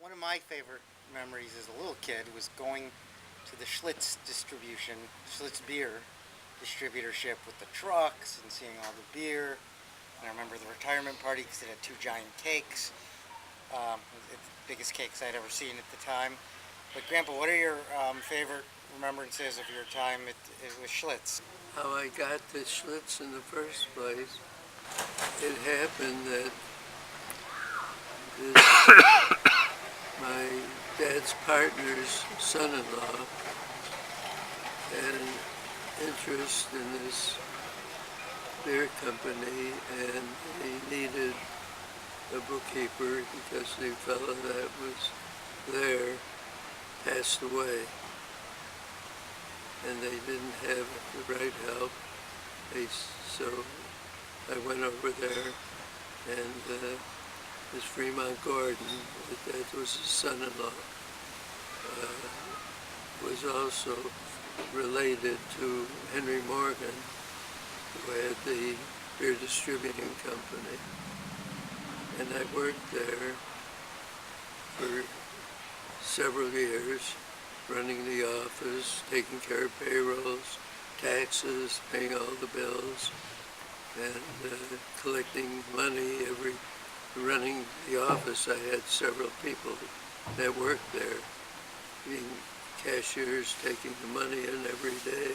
One of my favorite memories as a little kid was going to the Schlitz Schlitz beer distributorship with the trucks and seeing all the beer. And I remember the retirement party because it had two giant cakes. It's the biggest cakes I'd ever seen at the time. But Grandpa, what are your favorite remembrances of your time with Schlitz? How I got to Schlitz in the first place, it happened that my dad's partner's son-in-law had an interest in this beer company, and they needed a bookkeeper because the fellow that was there passed away, and they didn't have the right help. So I went over there, and this Fremont Gordon, that was his son-in-law, was also related to Henry Morgan, who had the beer distributing company. And I worked there for several years, running the office, taking care of payrolls, taxes, paying all the bills, and collecting money running the office. I had several people that worked there, being cashiers, taking the money in every day,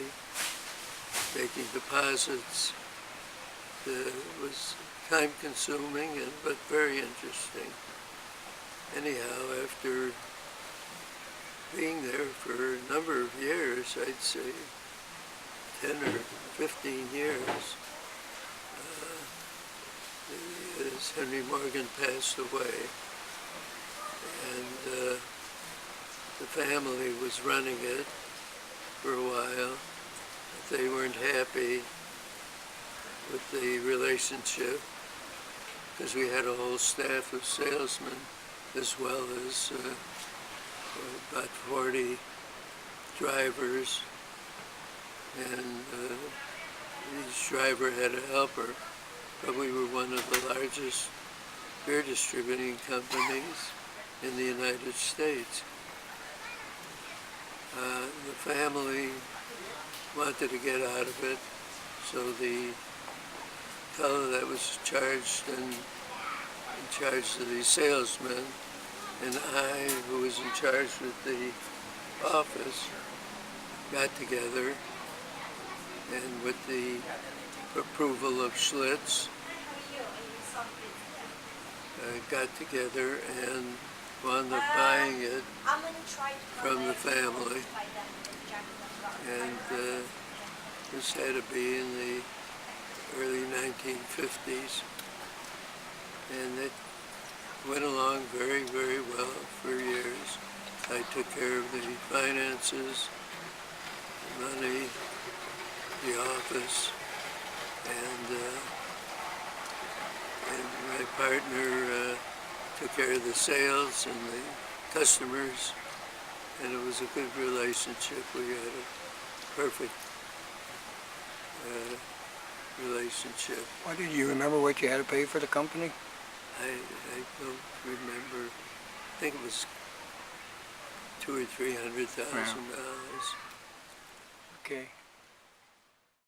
making deposits. It was time-consuming, but very interesting. Anyhow, after being there for a number of years, I'd say 10 or 15 years, as Henry Morgan passed away, and the family was running it for a while. They weren't happy with the relationship because we had a whole staff of salesmen, as well as about 40 drivers, and each driver had a helper. But we were one of the largest beer distributing companies in the United States. The family wanted to get out of it, so the fellow that was in charge of the salesmen, and I, who was in charge of the office, got together, and with the approval of Schlitz, got together and wound up buying it from the family. And this had to be in the early 1950s. And it went along very, very well for years. I took care of the finances, the money, the office, and my partner took care of the sales and the customers, and it was a good relationship. We had a perfect relationship. What, do you remember what you had to pay for the company? I don't remember. I think it was $200,000 or $300,000. Okay.